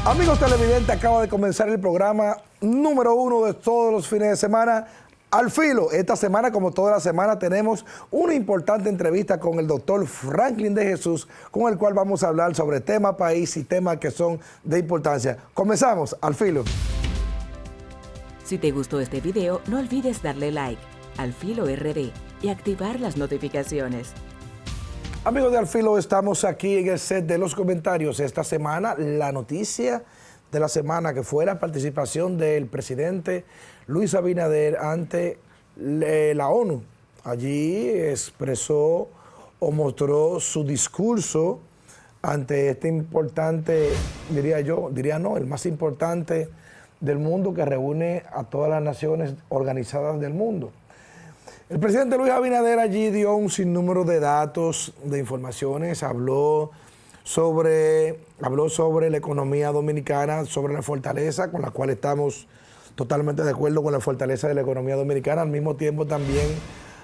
Amigos televidentes, acaba de comenzar el programa número 1 de todos los fines de semana, Al Filo. Esta semana, como toda la semana, tenemos una importante entrevista con el doctor Franklin de Jesús, con el cual vamos a hablar sobre tema país y temas que son de importancia. Comenzamos, Al Filo. Si te gustó este video, no olvides darle like, Al Filo RD, y activar las notificaciones. Amigos de Al Filo, estamos aquí en el set de los comentarios. Esta semana, la noticia de la semana, que fue la participación del presidente Luis Abinader ante la ONU. Allí expresó o mostró su discurso ante este importante, el más importante del mundo, que reúne a todas las naciones organizadas del mundo. El presidente Luis Abinader allí dio un sinnúmero de datos, de informaciones, habló sobre la economía dominicana, sobre la fortaleza con la cual estamos totalmente de acuerdo con la fortaleza de la economía dominicana. Al mismo tiempo también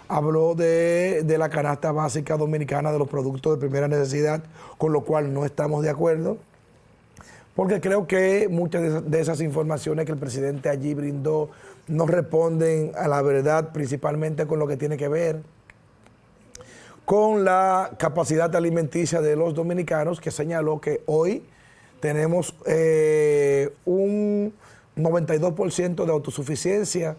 habló de la canasta básica dominicana, de los productos de primera necesidad, con lo cual no estamos de acuerdo, porque creo que muchas de esas informaciones que el presidente allí brindó no responden a la verdad, principalmente con lo que tiene que ver con la capacidad alimenticia de los dominicanos, que señaló que hoy tenemos un 92% de autosuficiencia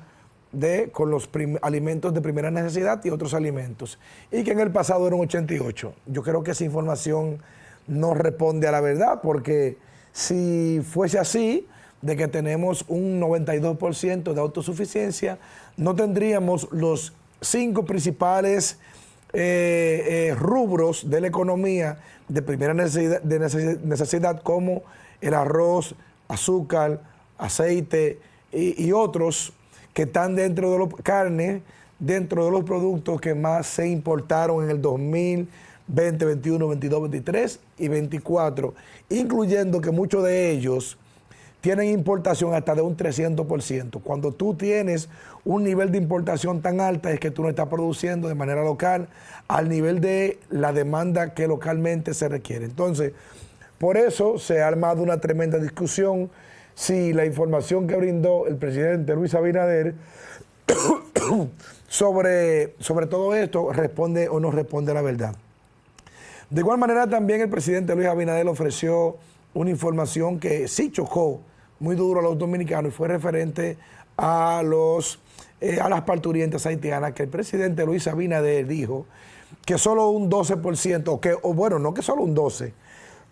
con los alimentos de primera necesidad y otros alimentos, y que en el pasado era un 88%. Yo creo que esa información no responde a la verdad, porque si fuese así, de que tenemos un 92% de autosuficiencia, no tendríamos los 5 principales rubros de la economía de primera necesidad, como el arroz, azúcar, aceite y otros que están dentro de carne, dentro de los productos que más se importaron en el 2020, 21, 22, 23 y 24, incluyendo que muchos de ellos tienen importación hasta de un 300%. Cuando tú tienes un nivel de importación tan alta, es que tú no estás produciendo de manera local al nivel de la demanda que localmente se requiere. Entonces, por eso se ha armado una tremenda discusión si la información que brindó el presidente Luis Abinader sobre todo esto responde o no responde a la verdad. De igual manera, también el presidente Luis Abinader ofreció una información que sí chocó muy duro a los dominicanos, y fue referente a las parturientas haitianas, que el presidente Luis Abinader dijo que solo un 12%, no que solo un 12%,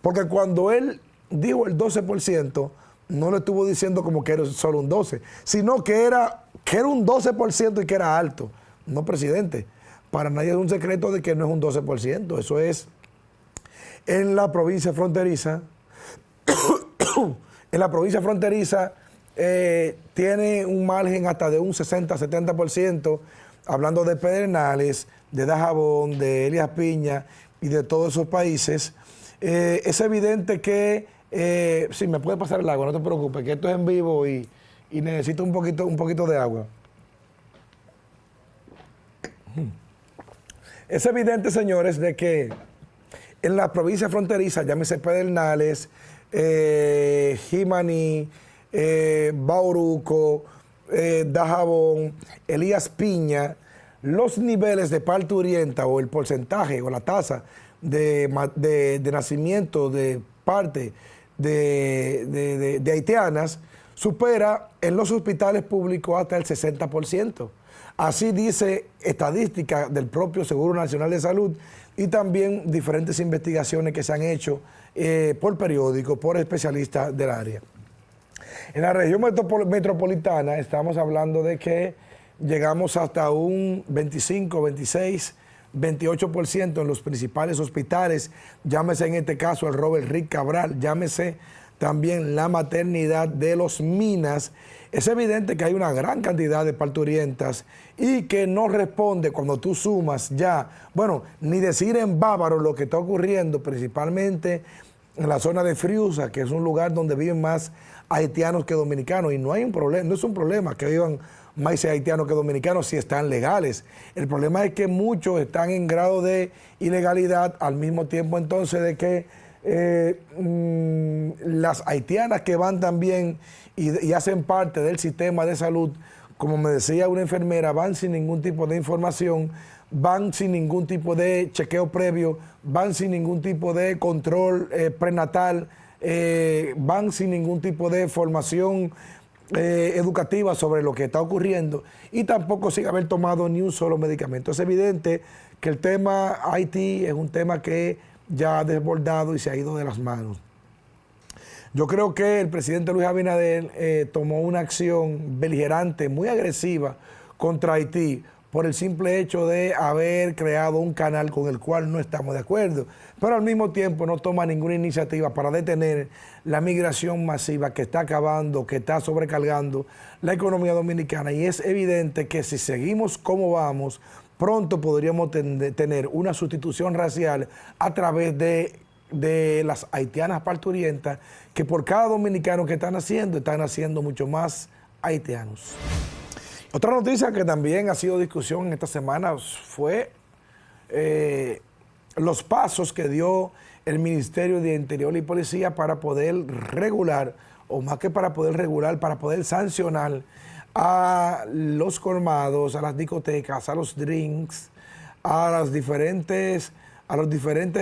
porque cuando él dijo el 12%, no le estuvo diciendo como que era solo un 12%, sino que era un 12% y que era alto. No, presidente, para nadie es un secreto de que no es un 12%, eso es en la provincia fronteriza. En la provincia fronteriza tiene un margen hasta de un 60-70%, hablando de Pedernales, de Dajabón, de Elías Piña y de todos esos países. Es evidente que, sí, me puede pasar el agua, no te preocupes, que esto es en vivo y necesito un poquito de agua. Es evidente, señores, de que en la provincia fronteriza, llámese Pedernales, Jimaní, Bauruco, Dajabón, Elías Piña, los niveles de parturienta o el porcentaje o la tasa de nacimiento de parte de haitianas supera en los hospitales públicos hasta el 60%. Así dice estadística del propio Seguro Nacional de Salud y también diferentes investigaciones que se han hecho por periódicos, por especialistas del área. En la región metropolitana estamos hablando de que llegamos hasta un 25, 26, 28% en los principales hospitales, llámese en este caso el Robert Rick Cabral, llámese también la maternidad de Los Minas. Es evidente que hay una gran cantidad de parturientas y que no responde cuando tú sumas ya, ni decir en Bávaro lo que está ocurriendo, principalmente en la zona de Friusa, que es un lugar donde viven más haitianos que dominicanos, y no hay un problema, no es un problema que vivan más haitianos que dominicanos si están legales. El problema es que muchos están en grado de ilegalidad, al mismo tiempo entonces de que las haitianas que van también y hacen parte del sistema de salud, como me decía una enfermera, van sin ningún tipo de información, van sin ningún tipo de chequeo previo, van sin ningún tipo de control prenatal, van sin ningún tipo de formación educativa sobre lo que está ocurriendo y tampoco sin haber tomado ni un solo medicamento. Es evidente que el tema Haití es un tema que ya ha desbordado y se ha ido de las manos. Yo creo que el presidente Luis Abinader tomó una acción beligerante, muy agresiva contra Haití por el simple hecho de haber creado un canal con el cual no estamos de acuerdo, pero al mismo tiempo no toma ninguna iniciativa para detener la migración masiva que está acabando, que está sobrecargando la economía dominicana. Y es evidente que si seguimos como vamos, pronto podríamos tener una sustitución racial a través de las haitianas parturientas, que por cada dominicano que están haciendo mucho más haitianos. Otra noticia que también ha sido discusión en esta semana fue los pasos que dio el Ministerio de Interior y Policía para poder regular, o más que para poder regular, para poder sancionar a los colmados, a las discotecas, a los drinks, a los diferentes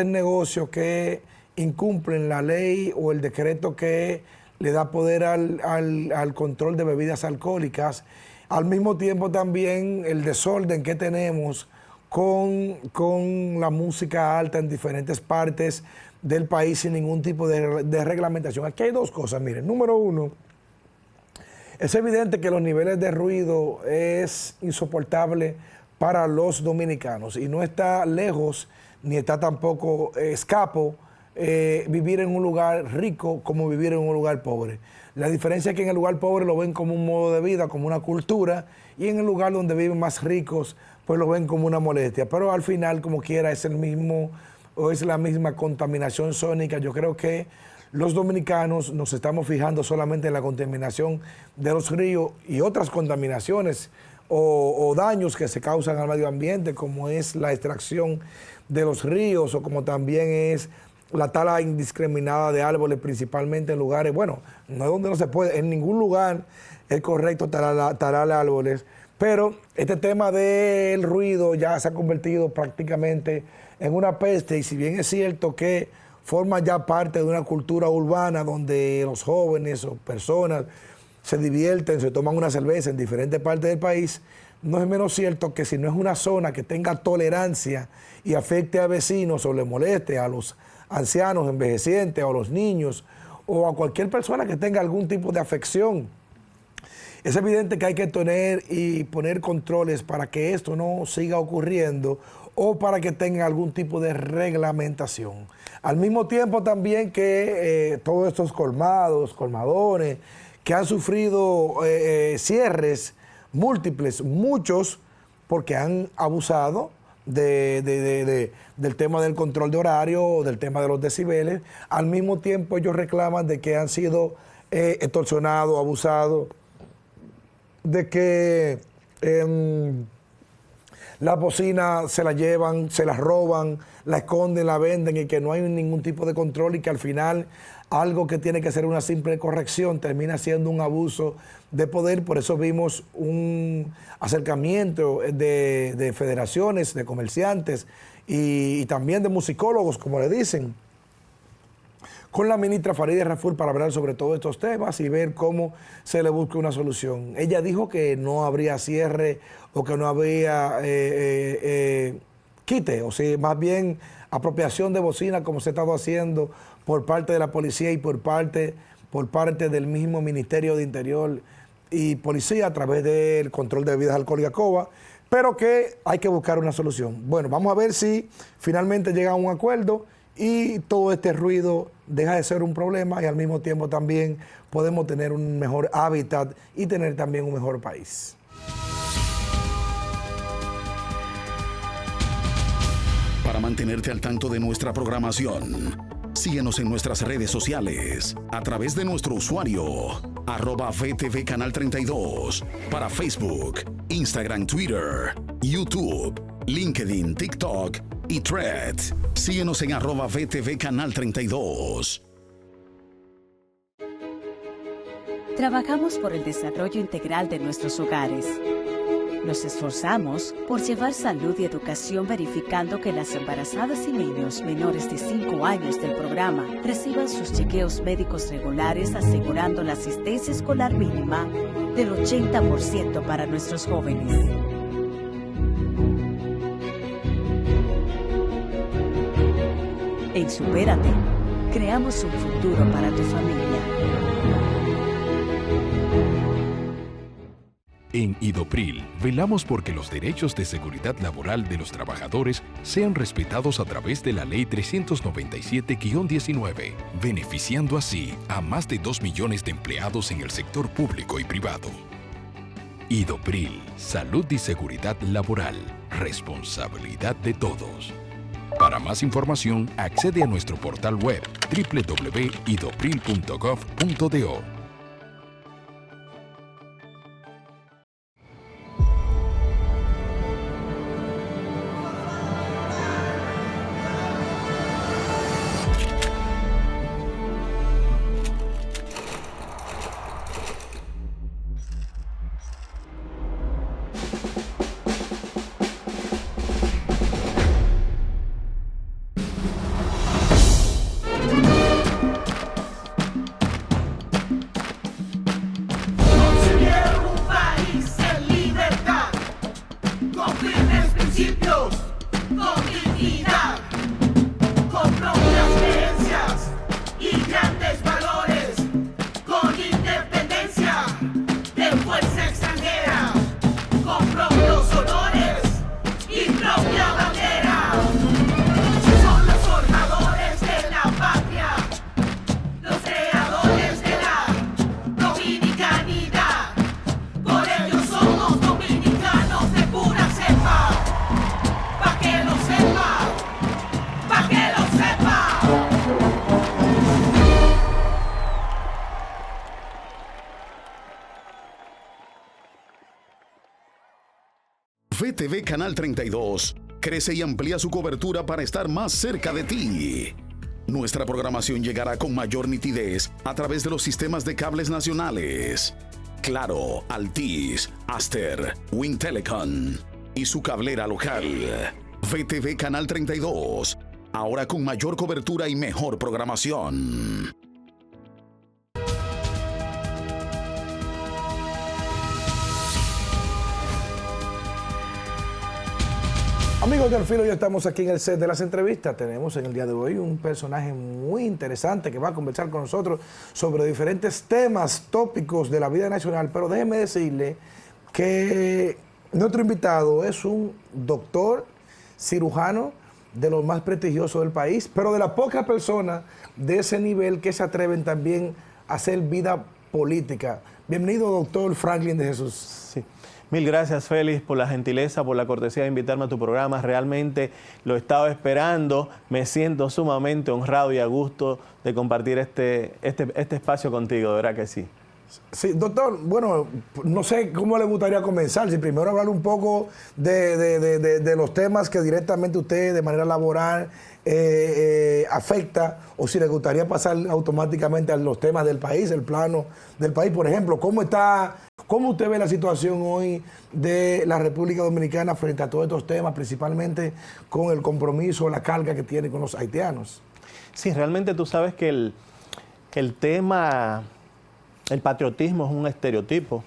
negocios que incumplen la ley o el decreto que le da poder al control de bebidas alcohólicas. Al mismo tiempo también el desorden que tenemos con la música alta en diferentes partes del país sin ningún tipo de reglamentación. Aquí hay dos cosas, miren. Número uno, es evidente que los niveles de ruido es insoportable para los dominicanos y no está lejos ni está tampoco escapo vivir en un lugar rico como vivir en un lugar pobre. La diferencia es que en el lugar pobre lo ven como un modo de vida, como una cultura, y en el lugar donde viven más ricos, pues lo ven como una molestia. Pero al final, como quiera, es el mismo o es la misma contaminación sónica. Yo creo que los dominicanos nos estamos fijando solamente en la contaminación de los ríos y otras contaminaciones o daños que se causan al medio ambiente, como es la extracción de los ríos o como también es la tala indiscriminada de árboles, principalmente en lugares, bueno, no es donde no se puede, en ningún lugar es correcto talar árboles, pero este tema del ruido ya se ha convertido prácticamente en una peste, y si bien es cierto que forma ya parte de una cultura urbana donde los jóvenes o personas se divierten, se toman una cerveza en diferentes partes del país, no es menos cierto que si no es una zona que tenga tolerancia y afecte a vecinos o le moleste a los ancianos envejecientes o a los niños o a cualquier persona que tenga algún tipo de afección, es evidente que hay que tener y poner controles para que esto no siga ocurriendo o para que tenga algún tipo de reglamentación. Al mismo tiempo también que todos estos colmadones que han sufrido cierres múltiples, muchos porque han abusado del tema del control de horario, del tema de los decibeles. Al mismo tiempo ellos reclaman de que han sido extorsionados, abusados, de que las bocinas se las llevan, se las roban, la esconden, la venden y que no hay ningún tipo de control y que al final algo que tiene que ser una simple corrección termina siendo un abuso de poder. Por eso vimos un acercamiento de federaciones, de comerciantes y también de musicólogos, como le dicen, con la ministra Farideh Raful para hablar sobre todos estos temas y ver cómo se le busca una solución. Ella dijo que no habría cierre o que no habría quite, o sea, más bien apropiación de bocina como se ha estado haciendo por parte de la policía y por parte del mismo Ministerio de Interior y Policía a través del control de bebidas alcohólicas COBA, pero que hay que buscar una solución. Bueno, vamos a ver si finalmente llega a un acuerdo y todo este ruido deja de ser un problema y al mismo tiempo también podemos tener un mejor hábitat y tener también un mejor país. Para mantenerte al tanto de nuestra programación, síguenos en nuestras redes sociales a través de nuestro usuario @VTV Canal 32 para Facebook, Instagram, Twitter, YouTube, LinkedIn, TikTok y Threads. Síguenos en @VTV Canal 32. Trabajamos por el desarrollo integral de nuestros hogares. Nos esforzamos por llevar salud y educación verificando que las embarazadas y niños menores de 5 años del programa reciban sus chequeos médicos regulares, asegurando la asistencia escolar mínima del 80% para nuestros jóvenes. En Supérate, creamos un futuro para tu familia. En Idopril, velamos porque los derechos de seguridad laboral de los trabajadores sean respetados a través de la Ley 397-19, beneficiando así a más de 2 millones de empleados en el sector público y privado. Idopril, salud y seguridad laboral, responsabilidad de todos. Para más información, accede a nuestro portal web www.idopril.gov.do. VTV Canal 32 crece y amplía su cobertura para estar más cerca de ti. Nuestra programación llegará con mayor nitidez a través de los sistemas de cables nacionales. Claro, Altiz, Aster, Wind Telecom y su cablera local. VTV Canal 32, ahora con mayor cobertura y mejor programación. Amigos del Filo, ya estamos aquí en el set de las entrevistas. Tenemos en el día de hoy un personaje muy interesante que va a conversar con nosotros sobre diferentes temas, tópicos de la vida nacional. Pero déjeme decirle que nuestro invitado es un doctor cirujano de los más prestigiosos del país, pero de las pocas personas de ese nivel que se atreven también a hacer vida política. Bienvenido, doctor Franklin de Jesús. Sí. Mil gracias, Félix, por la gentileza, por la cortesía de invitarme a tu programa. Realmente lo estaba esperando. Me siento sumamente honrado y a gusto de compartir este espacio contigo, de verdad que sí. Sí, doctor, bueno, no sé cómo le gustaría comenzar. Si primero hablar un poco de los temas que directamente usted de manera laboral afecta, o si le gustaría pasar automáticamente a los temas del país, el plano del país. Por ejemplo, ¿cómo usted ve la situación hoy de la República Dominicana frente a todos estos temas, principalmente con el compromiso, la carga que tiene con los haitianos? Sí, realmente tú sabes que el tema, el patriotismo es un estereotipo,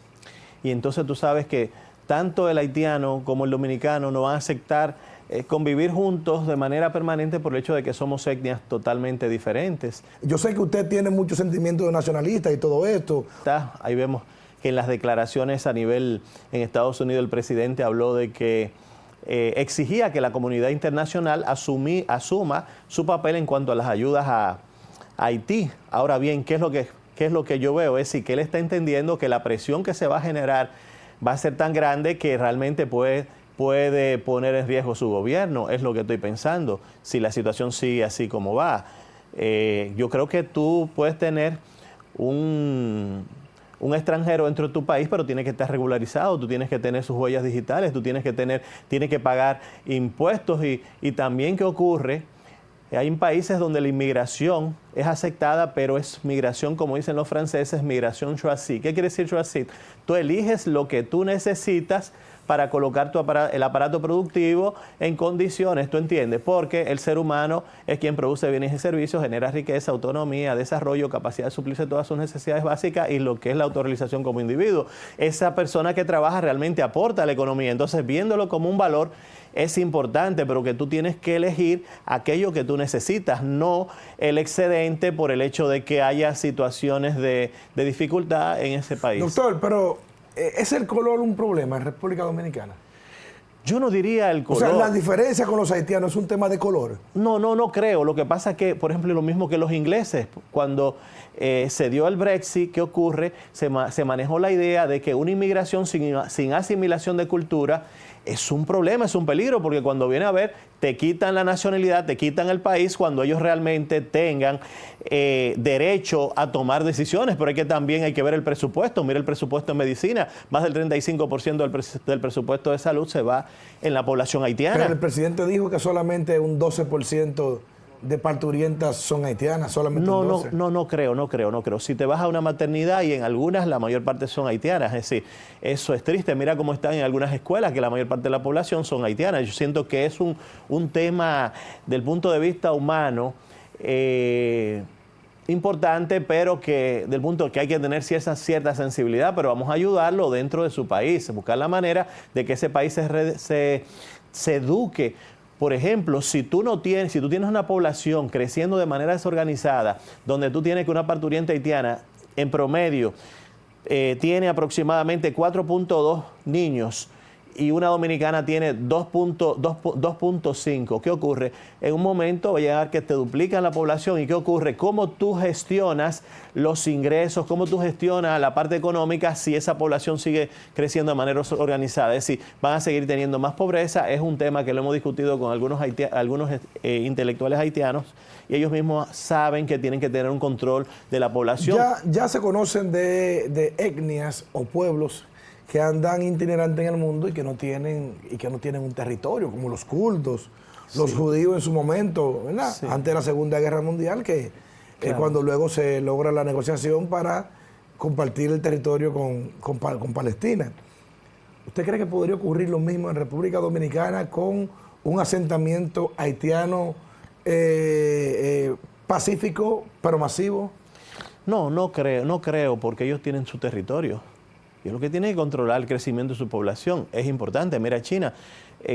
y entonces tú sabes que tanto el haitiano como el dominicano no van a aceptar convivir juntos de manera permanente por el hecho de que somos etnias totalmente diferentes. Yo sé que usted tiene muchos sentimientos de nacionalista y todo esto. Ahí vemos que en las declaraciones a nivel en Estados Unidos el presidente habló de que exigía que la comunidad internacional asuma su papel en cuanto a las ayudas a Haití. Ahora bien, ¿qué es lo que yo veo? Es decir, que él está entendiendo que la presión que se va a generar va a ser tan grande que realmente puede poner en riesgo su gobierno, es lo que estoy pensando, si la situación sigue así como va. Yo creo que tú puedes tener un un extranjero dentro de tu país, pero tiene que estar regularizado, tú tienes que tener sus huellas digitales, tú tienes que pagar impuestos y también, ¿qué ocurre? Hay países donde la inmigración es aceptada, pero es migración, como dicen los franceses, migración choisie. ¿Qué quiere decir choisie? Tú eliges lo que tú necesitas para colocar el aparato productivo en condiciones, ¿tú entiendes? Porque el ser humano es quien produce bienes y servicios, genera riqueza, autonomía, desarrollo, capacidad de suplirse todas sus necesidades básicas y lo que es la autorrealización como individuo. Esa persona que trabaja realmente aporta a la economía. Entonces, viéndolo como un valor, es importante, pero que tú tienes que elegir aquello que tú necesitas, no el excedente por el hecho de que haya situaciones de dificultad en ese país. Doctor, pero ¿es el color un problema en República Dominicana? Yo no diría el color. O sea, la diferencia con los haitianos es un tema de color. No creo. Lo que pasa es que, por ejemplo, lo mismo que los ingleses, cuando se dio el Brexit, ¿qué ocurre? Se manejó la idea de que una inmigración sin asimilación de cultura es un problema, es un peligro, porque cuando viene a ver, te quitan la nacionalidad, te quitan el país cuando ellos realmente tengan derecho a tomar decisiones, pero también hay que ver el presupuesto. Mira el presupuesto en medicina, más del 35% del presupuesto de salud se va en la población haitiana. Pero el presidente dijo que solamente un 12% de parturientas son haitianas, solamente un 12%. No creo. Si te vas a una maternidad y en algunas la mayor parte son haitianas, es decir, eso es triste. Mira cómo están en algunas escuelas que la mayor parte de la población son haitianas. Yo siento que es un tema del punto de vista humano importante, pero que del punto que hay que tener cierta sensibilidad, pero vamos a ayudarlo dentro de su país, buscar la manera de que ese país se eduque. Por ejemplo, si tú tienes una población creciendo de manera desorganizada, donde tú tienes que una parturienta haitiana en promedio tiene aproximadamente 4.2 niños y una dominicana tiene 2.5. ¿Qué ocurre? En un momento va a llegar que te duplican la población. ¿Y qué ocurre? ¿Cómo tú gestionas los ingresos? ¿Cómo tú gestionas la parte económica si esa población sigue creciendo de manera organizada? Es decir, van a seguir teniendo más pobreza. Es un tema que lo hemos discutido con algunos intelectuales haitianos y ellos mismos saben que tienen que tener un control de la población. Ya se conocen de etnias o pueblos que andan itinerantes en el mundo y que no tienen un territorio, como los kurdos, los judíos en su momento, ¿verdad? Sí. Antes de la Segunda Guerra Mundial, que claro, cuando luego se logra la negociación para compartir el territorio con Palestina. ¿Usted cree que podría ocurrir lo mismo en República Dominicana con un asentamiento haitiano pacífico, pero masivo? No creo, porque ellos tienen su territorio. Y lo que tiene que controlar el crecimiento de su población es importante. Mira, China,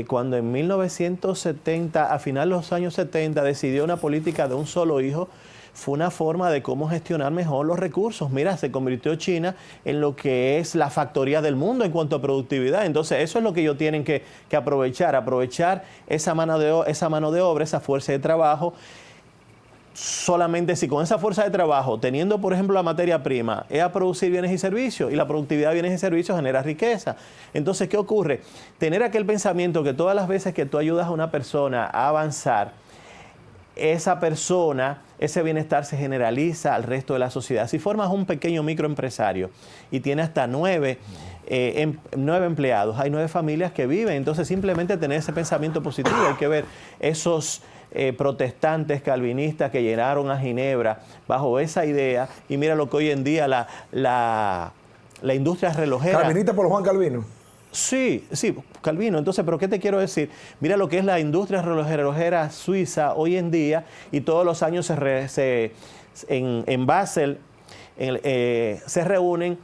cuando en 1970, a finales de los años 70, decidió una política de un solo hijo, fue una forma de cómo gestionar mejor los recursos. Mira, se convirtió China en lo que es la factoría del mundo en cuanto a productividad. Entonces, eso es lo que ellos tienen que aprovechar esa mano de obra, esa fuerza de trabajo. Solamente si con esa fuerza de trabajo, teniendo por ejemplo la materia prima, es a producir bienes y servicios, y la productividad de bienes y servicios genera riqueza. Entonces, ¿qué ocurre? Tener aquel pensamiento que todas las veces que tú ayudas a una persona a avanzar, esa persona, ese bienestar se generaliza al resto de la sociedad. Si formas un pequeño microempresario y tiene hasta 9 empleados, hay 9 familias que viven. Entonces, simplemente tener ese pensamiento positivo. Hay que ver esos protestantes calvinistas que llenaron a Ginebra bajo esa idea, y mira lo que hoy en día la industria relojera. ¿Calvinista por Juan Calvino? Sí, Calvino. Entonces, ¿pero qué te quiero decir? Mira lo que es la industria relojera suiza hoy en día, y todos los años en Basel se reúnen.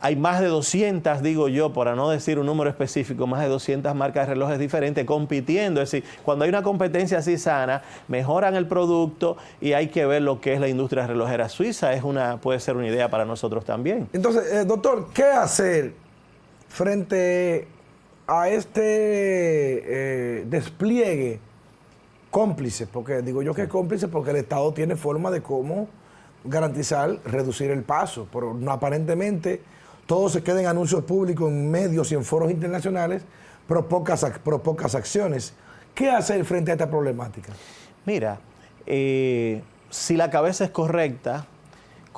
Hay más de 200, digo yo, para no decir un número específico, más de 200 marcas de relojes diferentes compitiendo. Es decir, cuando hay una competencia así sana, mejoran el producto, y hay que ver lo que es la industria relojera suiza. Puede ser una idea para nosotros también. Entonces, doctor, ¿qué hacer frente a este despliegue cómplice? Porque digo yo que es cómplice porque el Estado tiene forma de cómo garantizar, reducir el paso, pero no, aparentemente todo se queda en anuncios públicos, en medios y en foros internacionales, pero pocas acciones. ¿Qué hacer frente a esta problemática? Mira, si la cabeza es correcta,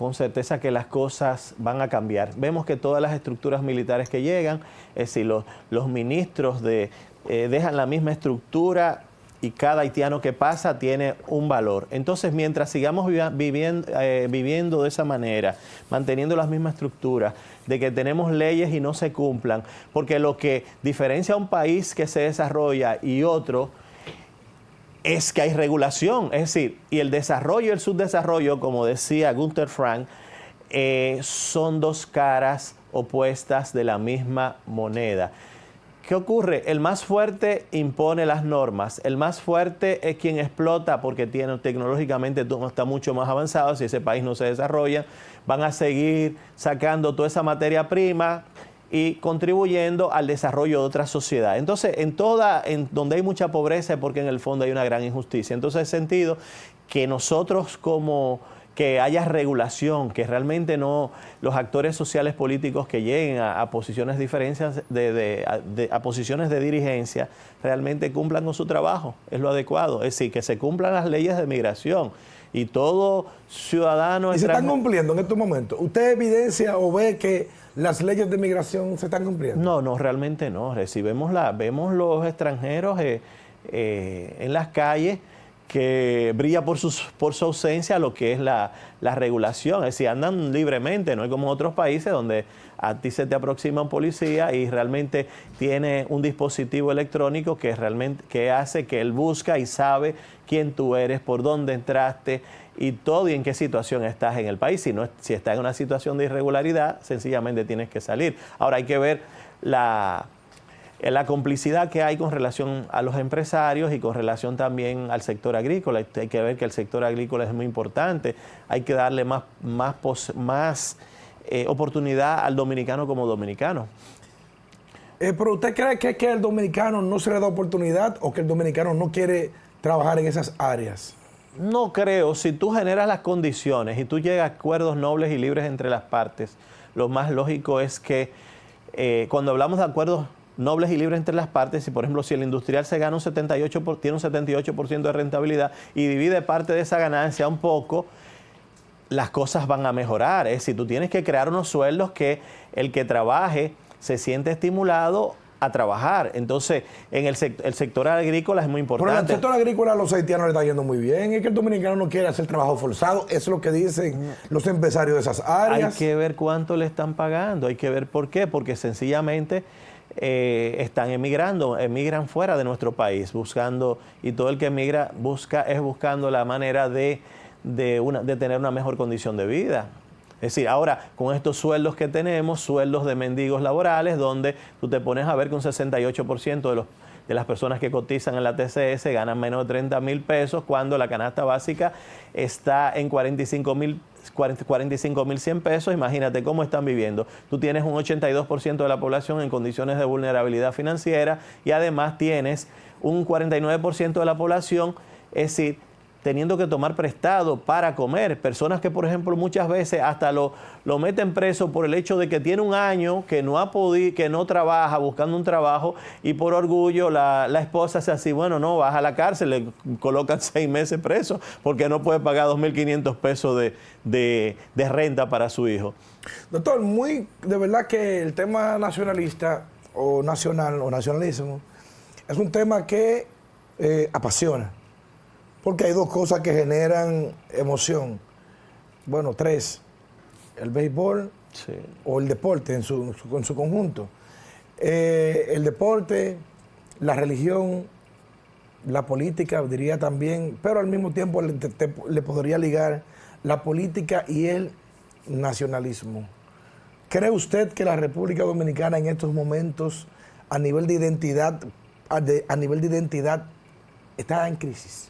con certeza que las cosas van a cambiar. Vemos que todas las estructuras militares que llegan, es decir, los ministros dejan la misma estructura y cada haitiano que pasa tiene un valor. Entonces, mientras sigamos viviendo de esa manera, manteniendo las mismas estructuras, de que tenemos leyes y no se cumplan, porque lo que diferencia a un país que se desarrolla y otro es que hay regulación, es decir, y el desarrollo y el subdesarrollo, como decía Gunther Frank, son dos caras opuestas de la misma moneda. ¿Qué ocurre? El más fuerte impone las normas, el más fuerte es quien explota porque tecnológicamente está mucho más avanzado. Si ese país no se desarrolla, van a seguir sacando toda esa materia prima y contribuyendo al desarrollo de otra sociedad. Entonces, en donde hay mucha pobreza es porque en el fondo hay una gran injusticia. Entonces, en ese sentido, que nosotros que haya regulación, que realmente no los actores sociales políticos que lleguen a posiciones a posiciones de dirigencia realmente cumplan con su trabajo, es lo adecuado. Es decir, que se cumplan las leyes de migración y todo ciudadano... ¿Y se están cumpliendo en estos momentos? ¿Usted evidencia o ve que las leyes de migración se están cumpliendo? No, realmente no. Si vemos los extranjeros en las calles, que brilla por su ausencia lo que es la regulación. Es decir, andan libremente, no es como en otros países donde a ti se te aproxima un policía y realmente tiene un dispositivo electrónico que hace que él busca y sabe quién tú eres, por dónde entraste y todo y en qué situación estás en el país. Si estás en una situación de irregularidad, sencillamente tienes que salir. Ahora hay que ver la complicidad que hay con relación a los empresarios y con relación también al sector agrícola. Hay que ver que el sector agrícola es muy importante. Hay que darle más oportunidad al dominicano como dominicano. ¿Pero usted cree que al dominicano no se le da oportunidad o que el dominicano no quiere trabajar en esas áreas? No creo. Si tú generas las condiciones y tú llegas a acuerdos nobles y libres entre las partes, lo más lógico es que cuando hablamos de acuerdos nobles y libres entre las partes, si por ejemplo si el industrial se gana tiene un 78% de rentabilidad y divide parte de esa ganancia un poco, las cosas van a mejorar. Es decir, tú tienes que crear unos sueldos que el que trabaje se siente estimulado a trabajar. Entonces, en el sector agrícola es muy importante. Pero en el sector agrícola a los haitianos le está yendo muy bien. Es que el dominicano no quiere hacer trabajo forzado. Eso es lo que dicen los empresarios de esas áreas. Hay que ver cuánto le están pagando. Hay que ver por qué. Porque sencillamente están emigran fuera de nuestro país, buscando, y todo el que emigra buscando la manera de tener una mejor condición de vida. Es decir, ahora con estos sueldos que tenemos, sueldos de mendigos laborales, donde tú te pones a ver que un 68% de las personas que cotizan en la TCS ganan menos de 30,000 pesos, cuando la canasta básica está en 45,100 pesos. Imagínate cómo están viviendo. Tú tienes un 82% de la población en condiciones de vulnerabilidad financiera y además tienes un 49% de la población, es decir, teniendo que tomar prestado para comer. Personas que, por ejemplo, muchas veces hasta lo meten preso por el hecho de que tiene un año que no trabaja, buscando un trabajo, y por orgullo la esposa hace así, bueno, no, vas a la cárcel, le colocan 6 meses preso porque no puede pagar 2.500 pesos de renta para su hijo. Doctor, de verdad que el tema nacionalista o nacionalismo es un tema que apasiona. Porque hay dos cosas que generan emoción. Bueno, 3. El béisbol o el deporte en su conjunto. El deporte, la religión, la política, diría también, pero al mismo tiempo le podría ligar la política y el nacionalismo. ¿Cree usted que la República Dominicana en estos momentos, a nivel de identidad, está en crisis?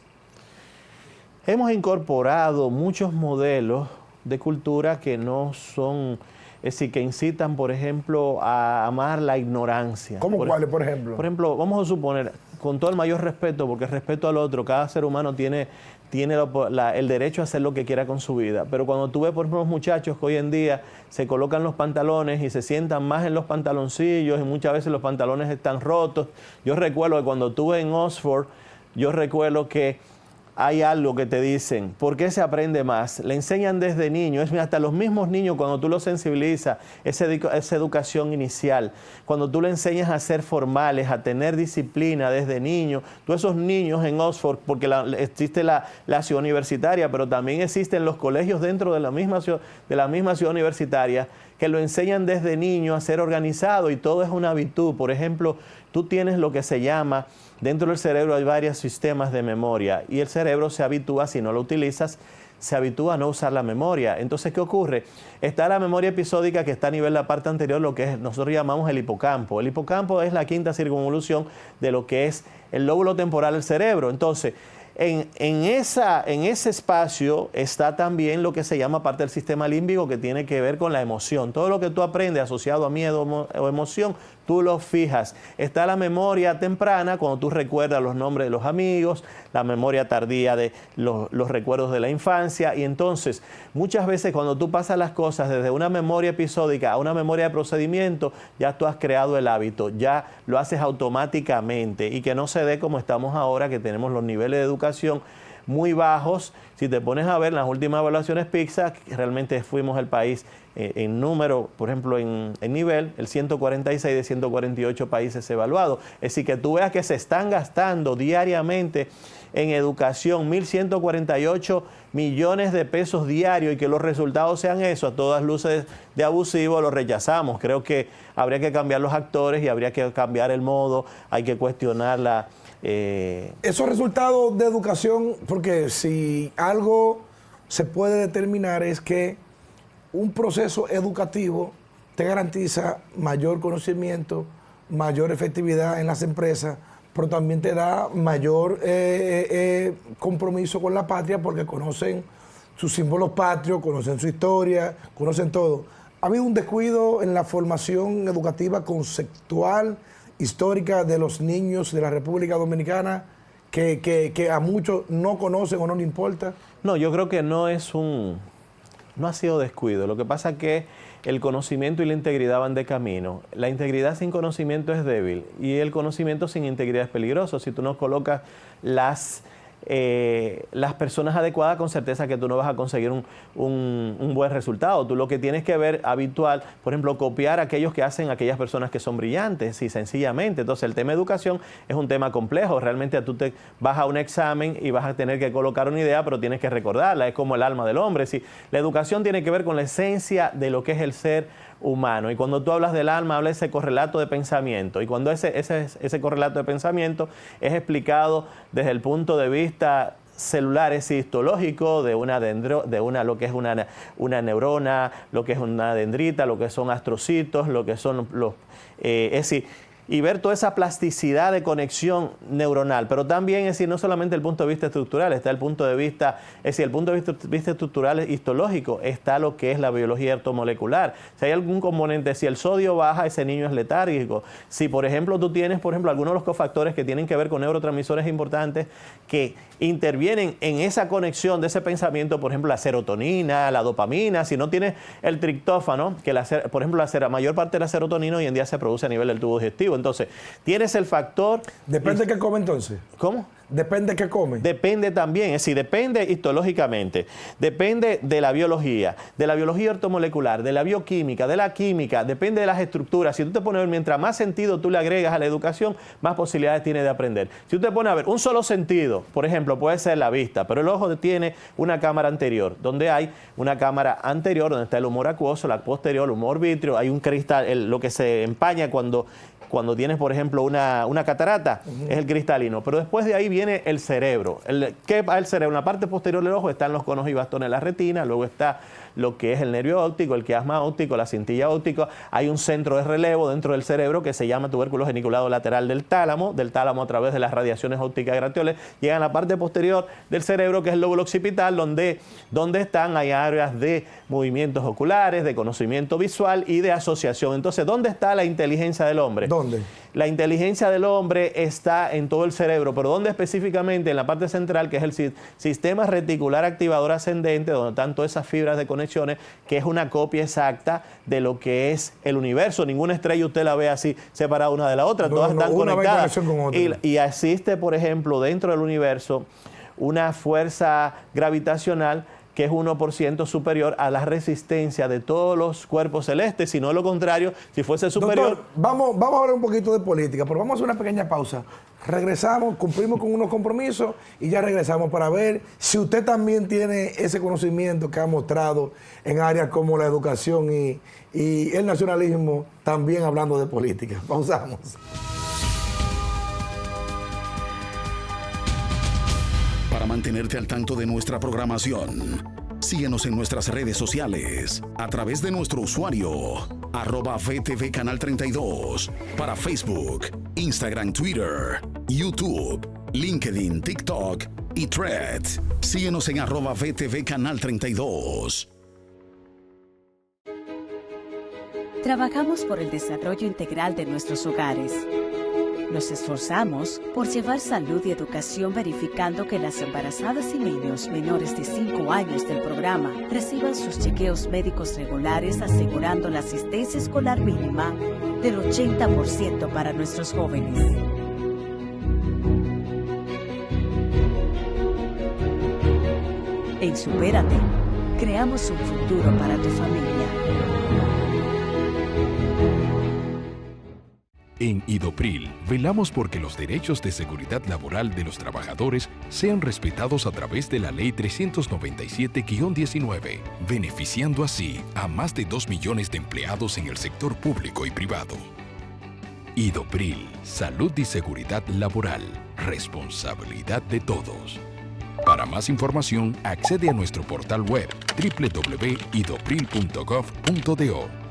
Hemos incorporado muchos modelos de cultura que no son, es decir, que incitan, por ejemplo, a amar la ignorancia. ¿Cómo cuáles, por ejemplo? Por ejemplo, vamos a suponer, con todo el mayor respeto, porque respeto al otro, cada ser humano tiene el derecho a hacer lo que quiera con su vida. Pero cuando tú ves, por ejemplo, los muchachos que hoy en día se colocan los pantalones y se sientan más en los pantaloncillos y muchas veces los pantalones están rotos. Yo recuerdo que cuando estuve en Oxford, yo recuerdo que hay algo que te dicen, ¿por qué se aprende más? Le enseñan desde niño, hasta los mismos niños cuando tú los sensibilizas, esa educación inicial, cuando tú le enseñas a ser formales, a tener disciplina desde niño, tú esos niños en Oxford, porque existe la ciudad universitaria, pero también existen los colegios dentro de la misma ciudad universitaria, que lo enseñan desde niño a ser organizado y todo es una virtud. Por ejemplo, tú tienes lo que se llama, dentro del cerebro hay varios sistemas de memoria y el cerebro se habitúa, si no lo utilizas, se habitúa a no usar la memoria. Entonces, ¿qué ocurre? Está la memoria episódica que está a nivel de la parte anterior, lo que nosotros llamamos el hipocampo. El hipocampo es la quinta circunvolución de lo que es el lóbulo temporal del cerebro. Entonces, en ese espacio está también lo que se llama parte del sistema límbico, que tiene que ver con la emoción. Todo lo que tú aprendes asociado a miedo o emoción, tú lo fijas. Está la memoria temprana, cuando tú recuerdas los nombres de los amigos, la memoria tardía de los recuerdos de la infancia. Y entonces, muchas veces cuando tú pasas las cosas desde una memoria episódica a una memoria de procedimiento, ya tú has creado el hábito, ya lo haces automáticamente, y que no se dé como estamos ahora, que tenemos los niveles de educación muy bajos. Si te pones a ver las últimas evaluaciones PISA, realmente fuimos el país en número, por ejemplo, en nivel, el 146 de 148 países evaluados. Es decir, que tú veas que se están gastando diariamente en educación 1.148 millones de pesos diarios, y que los resultados sean eso, a todas luces de abusivo, lo rechazamos. Creo que habría que cambiar los actores y habría que cambiar el modo, hay que cuestionar la... Esos resultados de educación, porque si algo se puede determinar es que un proceso educativo te garantiza mayor conocimiento, mayor efectividad en las empresas, pero también te da mayor compromiso con la patria, porque conocen sus símbolos patrios, conocen su historia, conocen todo. Ha habido un descuido en la formación educativa conceptual, histórica de los niños de la República Dominicana, que a muchos no conocen o no les importa. No, yo creo que no ha sido descuido. Lo que pasa es que el conocimiento y la integridad van de camino. La integridad sin conocimiento es débil y el conocimiento sin integridad es peligroso. Si tú no colocas las personas adecuadas, con certeza que tú no vas a conseguir un buen resultado. Tú lo que tienes que ver habitual, por ejemplo, copiar a aquellos que hacen aquellas personas que son brillantes, y sencillamente. Entonces, el tema de educación es un tema complejo. Realmente tú te vas a un examen y vas a tener que colocar una idea, pero tienes que recordarla. Es como el alma del hombre. Sí, la educación tiene que ver con la esencia de lo que es el ser humano. Y cuando tú hablas del alma, habla de ese correlato de pensamiento. Y cuando ese correlato de pensamiento es explicado desde el punto de vista celular, es histológico, de lo que es una neurona, lo que es una dendrita, lo que son astrocitos, lo que son es decir, y ver toda esa plasticidad de conexión neuronal, pero también, es decir, no solamente el punto de vista estructural, está el punto de vista, es decir, el punto de vista estructural histológico, está lo que es la biología ortomolecular. Si hay algún componente, si el sodio baja, ese niño es letárgico. Si, por ejemplo, tú tienes, algunos de los cofactores que tienen que ver con neurotransmisores importantes que intervienen en esa conexión de ese pensamiento, por ejemplo, la serotonina, la dopamina. Si no tienes el triptófano, que por ejemplo, la mayor parte de la serotonina hoy en día se produce a nivel del tubo digestivo. Entonces, tienes el factor... ¿Depende de qué come entonces? ¿Cómo? Depende de qué come. Depende también, es decir, depende histológicamente, depende de la biología ortomolecular, de la bioquímica, de la química, depende de las estructuras. Si tú te pones a ver, mientras más sentido tú le agregas a la educación, más posibilidades tiene de aprender. Si tú te pones a ver un solo sentido, por ejemplo, puede ser la vista, pero el ojo tiene una cámara anterior, donde hay una cámara anterior, donde está el humor acuoso, la posterior, el humor vítreo, hay un cristal, lo que se empaña cuando tienes, por ejemplo, una catarata, es el cristalino. Pero después de ahí viene el cerebro. ¿Qué va el cerebro? En la parte posterior del ojo están los conos y bastones de la retina, luego está lo que es el nervio óptico, el quiasma óptico, la cintilla óptica. Hay un centro de relevo dentro del cerebro que se llama tubérculo geniculado lateral del tálamo a través de las radiaciones ópticas grateoles. Llega a la parte posterior del cerebro, que es el lóbulo occipital, donde hay áreas de movimientos oculares, de conocimiento visual y de asociación. Entonces, ¿dónde está la inteligencia del hombre? ¿Dónde? La inteligencia del hombre está en todo el cerebro, pero ¿dónde específicamente? En la parte central, que es el sistema reticular activador ascendente, donde están todas esas fibras de conexiones, que es una copia exacta de lo que es el universo. Ninguna estrella usted la ve así separada una de la otra, todas están conectadas. Y existe, por ejemplo, dentro del universo una fuerza gravitacional que es 1% superior a la resistencia de todos los cuerpos celestes, sino lo contrario, si fuese superior... Doctor, vamos a hablar un poquito de política, pero vamos a hacer una pequeña pausa. Regresamos, cumplimos con unos compromisos y ya regresamos para ver si usted también tiene ese conocimiento que ha mostrado en áreas como la educación y el nacionalismo, también hablando de política. Pausamos. Para mantenerte al tanto de nuestra programación, síguenos en nuestras redes sociales a través de nuestro usuario @VTV Canal 32 para Facebook, Instagram, Twitter, YouTube, LinkedIn, TikTok y Threads. Síguenos en @VTV Canal 32. Trabajamos por el desarrollo integral de nuestros hogares. Nos esforzamos por llevar salud y educación verificando que las embarazadas y niños menores de 5 años del programa reciban sus chequeos médicos regulares, asegurando la asistencia escolar mínima del 80% para nuestros jóvenes. En Supérate, creamos un futuro para tu familia. En Idopril, velamos porque los derechos de seguridad laboral de los trabajadores sean respetados a través de la Ley 397-19, beneficiando así a más de 2 millones de empleados en el sector público y privado. Idopril, salud y seguridad laboral, responsabilidad de todos. Para más información, accede a nuestro portal web www.idopril.gov.do.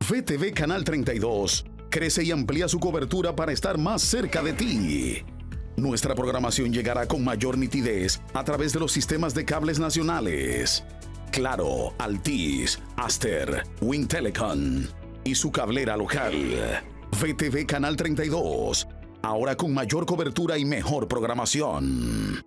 VTV Canal 32 crece y amplía su cobertura para estar más cerca de ti. Nuestra programación llegará con mayor nitidez a través de los sistemas de cables nacionales. Claro, Altiz, Aster, Win Telecom y su cablera local. VTV Canal 32, ahora con mayor cobertura y mejor programación.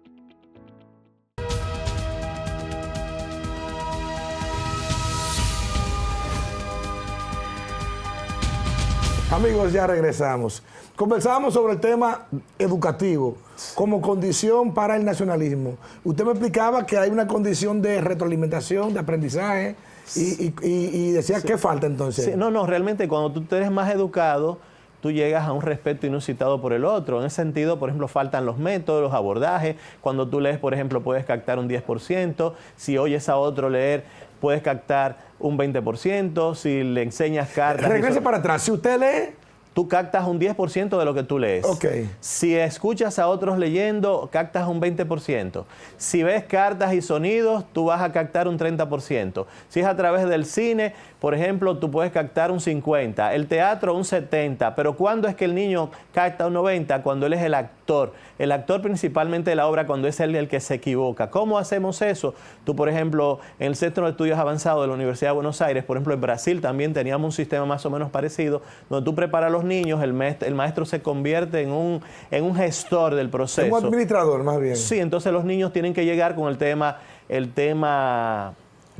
Amigos, ya regresamos. Conversamos sobre el tema educativo como condición para el nacionalismo. Usted me explicaba que hay una condición de retroalimentación, de aprendizaje, y decía, ¿qué falta entonces? Sí, no, realmente cuando tú eres más educado, tú llegas a un respeto inusitado por el otro. En ese sentido, por ejemplo, faltan los métodos, los abordajes. Cuando tú lees, por ejemplo, puedes captar un 10%. Si oyes a otro leer, puedes captar un 20%. Si le enseñas cartas... Regrese para atrás. Si usted lee... Tú captas un 10% de lo que tú lees. Okay. Si escuchas a otros leyendo, captas un 20%. Si ves cartas y sonidos, tú vas a captar un 30%. Si es a través del cine, por ejemplo, tú puedes captar un 50%. El teatro, un 70%. Pero ¿cuándo es que el niño capta un 90%? Cuando él es el actor. El actor principalmente de la obra, cuando es él el que se equivoca. ¿Cómo hacemos eso? Tú, por ejemplo, en el Centro de Estudios Avanzados de la Universidad de Buenos Aires, por ejemplo, en Brasil también teníamos un sistema más o menos parecido, donde tú preparas a los niños, el maestro se convierte en un gestor del proceso. Un administrador, más bien. Sí, entonces los niños tienen que llegar con el tema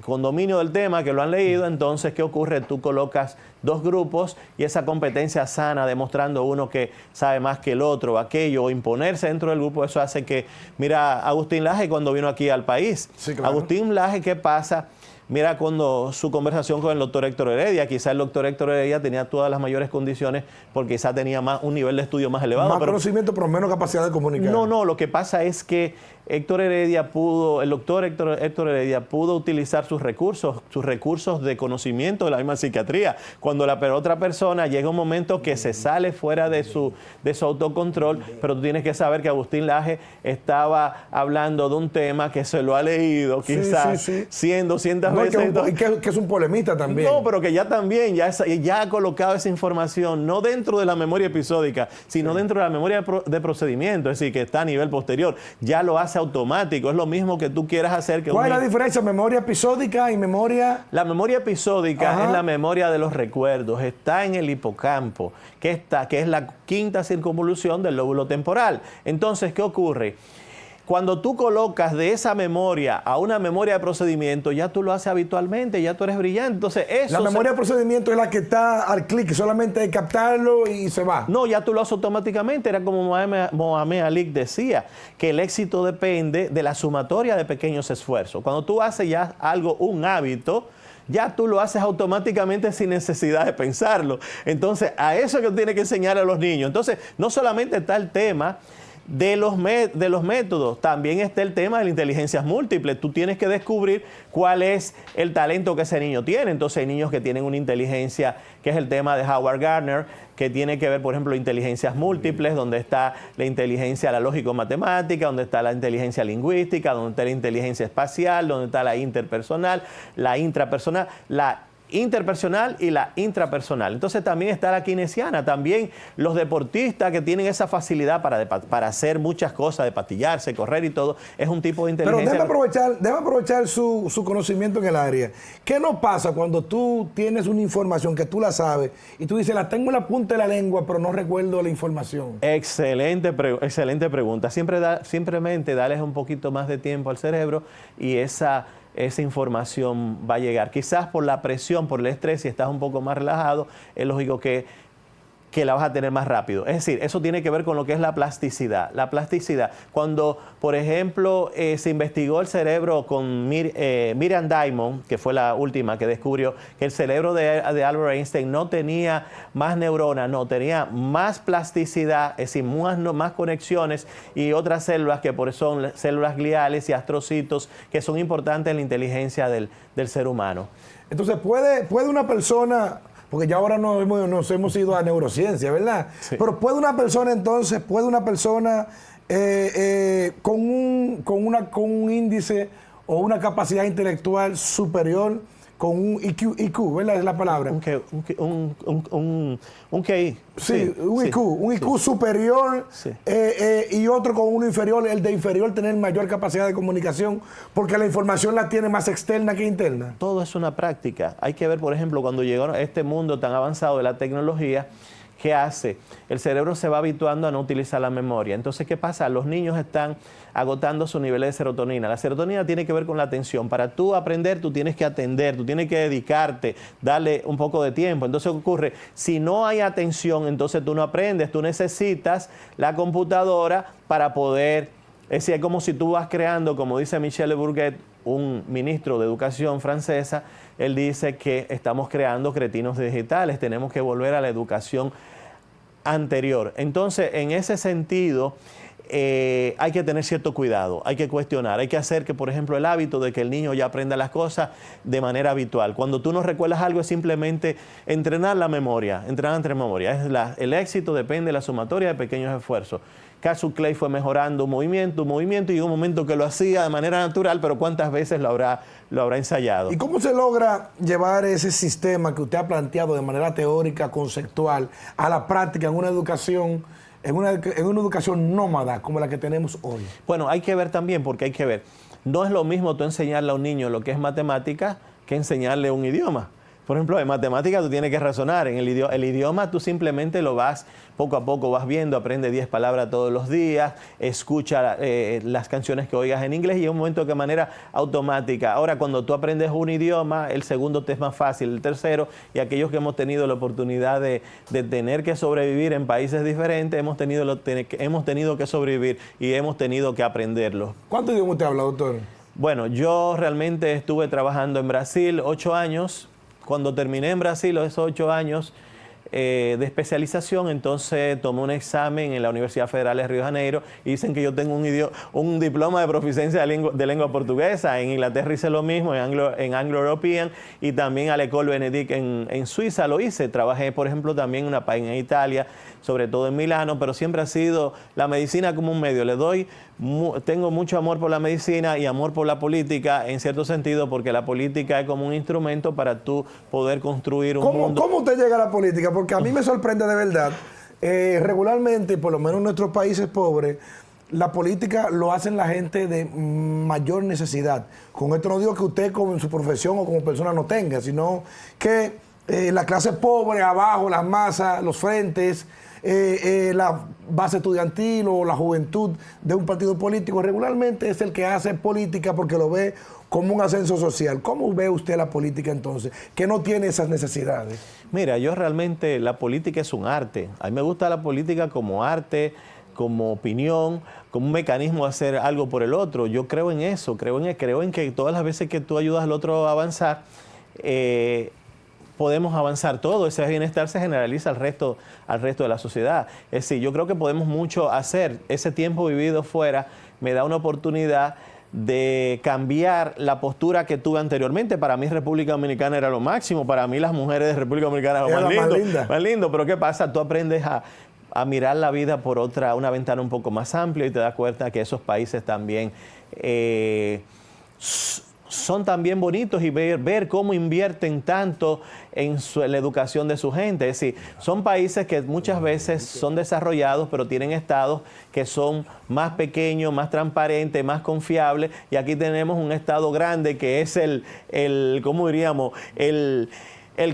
con dominio del tema, que lo han leído. Entonces, ¿qué ocurre? Tú colocas dos grupos y esa competencia sana, demostrando uno que sabe más que el otro, aquello, o imponerse dentro del grupo, eso hace que, mira, Agustín Laje cuando vino aquí al país. Sí, claro. Agustín Laje, ¿qué pasa? Mira, cuando su conversación con el doctor Héctor Heredia, quizá el doctor Héctor Heredia tenía todas las mayores condiciones porque quizá tenía un nivel de estudio más elevado. Más conocimiento, pero menos capacidad de comunicar. No, lo que pasa es que el doctor Héctor Heredia pudo utilizar sus recursos de conocimiento de la misma psiquiatría. Cuando la otra persona llega un momento que se sale fuera de su autocontrol, pero tú tienes que saber que Agustín Laje estaba hablando de un tema que se lo ha leído quizás 100, 200 veces. Y que es un polemista también. No, pero que ya también, ya ha colocado esa información, no dentro de la memoria episódica, sino dentro de la memoria de procedimiento, es decir, que está a nivel posterior. Ya lo hace automático, es lo mismo que tú quieras hacer que ¿Cuál es la diferencia? ¿Memoria episódica y memoria? La memoria episódica es la memoria de los recuerdos, está en el hipocampo, que es la quinta circunvolución del lóbulo temporal. Entonces, ¿qué ocurre? Cuando tú colocas de esa memoria a una memoria de procedimiento, ya tú lo haces habitualmente, ya tú eres brillante. Entonces, la memoria de procedimiento es la que está al clic, solamente hay que captarlo y se va. No, ya tú lo haces automáticamente. Era como Mohamed Ali decía, que el éxito depende de la sumatoria de pequeños esfuerzos. Cuando tú haces ya algo, un hábito, ya tú lo haces automáticamente sin necesidad de pensarlo. Entonces, a eso es que tienes que enseñar a los niños. Entonces, no solamente está el tema de los métodos, también está el tema de las inteligencias múltiples. Tú tienes que descubrir cuál es el talento que ese niño tiene. Entonces hay niños que tienen una inteligencia, que es el tema de Howard Gardner, que tiene que ver, por ejemplo, inteligencias múltiples, donde está la inteligencia la lógico-matemática, donde está la inteligencia lingüística, donde está la inteligencia espacial, donde está la interpersonal, la intrapersonal, la interpersonal y la intrapersonal. Entonces también está la kinesiana, también los deportistas que tienen esa facilidad para hacer muchas cosas, de patillarse, correr y todo, es un tipo de inteligencia. Pero déjame aprovechar su conocimiento en el área. ¿Qué nos pasa cuando tú tienes una información que tú la sabes y tú dices, la tengo en la punta de la lengua, pero no recuerdo la información? Excelente pregunta. Simplemente darles un poquito más de tiempo al cerebro y esa información va a llegar. Quizás por la presión, por el estrés, si estás un poco más relajado, es lógico que la vas a tener más rápido. Es decir, eso tiene que ver con lo que es la plasticidad. La plasticidad, cuando, por ejemplo, se investigó el cerebro con Miriam Diamond, que fue la última que descubrió que el cerebro de Albert Einstein no tenía más neuronas, no, tenía más plasticidad, es decir, más conexiones y otras células que son células gliales y astrocitos, que son importantes en la inteligencia del ser humano. Entonces, ¿puede una persona... Porque ya ahora nos hemos ido a neurociencia, ¿verdad? Sí. Pero ¿puede una persona con un índice o una capacidad intelectual superior, con un IQ, ¿verdad? Es la palabra. Un QI. Sí, un IQ superior y otro con uno inferior, el de inferior tener mayor capacidad de comunicación porque la información la tiene más externa que interna. Todo es una práctica. Hay que ver, por ejemplo, cuando llegó a este mundo tan avanzado de la tecnología, ¿qué hace? El cerebro se va habituando a no utilizar la memoria. Entonces, ¿qué pasa? Los niños están agotando sus niveles de serotonina. La serotonina tiene que ver con la atención. Para tú aprender, tú tienes que atender, tú tienes que dedicarte, darle un poco de tiempo. Entonces, ¿qué ocurre? Si no hay atención, entonces tú no aprendes. Tú necesitas la computadora para poder... Es decir, es como si tú vas creando, como dice Michel Bourget, un ministro de educación francesa, él dice que estamos creando cretinos digitales, tenemos que volver a la educación anterior. Entonces, en ese sentido, hay que tener cierto cuidado, hay que cuestionar, hay que hacer que, por ejemplo, el hábito de que el niño ya aprenda las cosas de manera habitual. Cuando tú no recuerdas algo es simplemente entrenar la memoria, entrenar entre memoria. El éxito depende de la sumatoria de pequeños esfuerzos. Cassius Clay fue mejorando un movimiento y llegó un momento que lo hacía de manera natural, pero ¿cuántas veces lo habrá ensayado? ¿Y cómo se logra llevar ese sistema que usted ha planteado de manera teórica, conceptual, a la práctica en una educación, en una educación nómada como la que tenemos hoy? Bueno, hay que ver también, porque hay que ver. No es lo mismo tú enseñarle a un niño lo que es matemática que enseñarle un idioma. Por ejemplo, en matemáticas tú tienes que razonar. En el idioma tú simplemente lo vas, poco a poco vas viendo, aprende 10 palabras todos los días, escucha las canciones que oigas en inglés y en un momento de manera automática. Ahora, cuando tú aprendes un idioma, el segundo te es más fácil, el tercero, y aquellos que hemos tenido la oportunidad de tener que sobrevivir en países diferentes, hemos tenido que sobrevivir y hemos tenido que aprenderlo. ¿Cuánto idioma usted habla, doctor? Bueno, yo realmente estuve trabajando en Brasil 8 años. Cuando terminé en Brasil esos 8 años de especialización, entonces tomé un examen en la Universidad Federal de Río de Janeiro y dicen que yo tengo un diploma de proficiencia de lengua portuguesa. En Inglaterra hice lo mismo, en Anglo-European, y también a l'École Benedict en Suiza lo hice. Trabajé, por ejemplo, también en Italia, sobre todo en Milano, pero siempre ha sido la medicina como un medio. Tengo mucho amor por la medicina y amor por la política, en cierto sentido, porque la política es como un instrumento para tú poder construir un mundo. ¿Cómo usted llega a la política? Porque a mí me sorprende de verdad. Regularmente, por lo menos en nuestros países pobres, la política lo hacen la gente de mayor necesidad. Con esto no digo que usted con su profesión o como persona no tenga, sino que la clase pobre, abajo, las masas, los frentes, la base estudiantil o la juventud de un partido político regularmente es el que hace política porque lo ve como un ascenso social. ¿Cómo ve usted la política entonces, que no tiene esas necesidades? Mira, yo realmente, la política es un arte. A mí me gusta la política como arte, como opinión, como un mecanismo de hacer algo por el otro. Yo creo en eso, creo en que todas las veces que tú ayudas al otro a avanzar, podemos avanzar todo, ese bienestar se generaliza al resto de la sociedad. Es decir, yo creo que podemos mucho hacer. Ese tiempo vivido fuera me da una oportunidad de cambiar la postura que tuve anteriormente. Para mí República Dominicana era lo máximo, para mí las mujeres de República Dominicana eran más lindo, pero ¿qué pasa? Tú aprendes a mirar la vida por una ventana un poco más amplia y te das cuenta que esos países también son también bonitos y ver cómo invierten tanto en la educación de su gente. Es decir, son países que muchas veces son desarrollados, pero tienen estados que son más pequeños, más transparentes, más confiables, y aquí tenemos un estado grande que es ¿cómo diríamos? El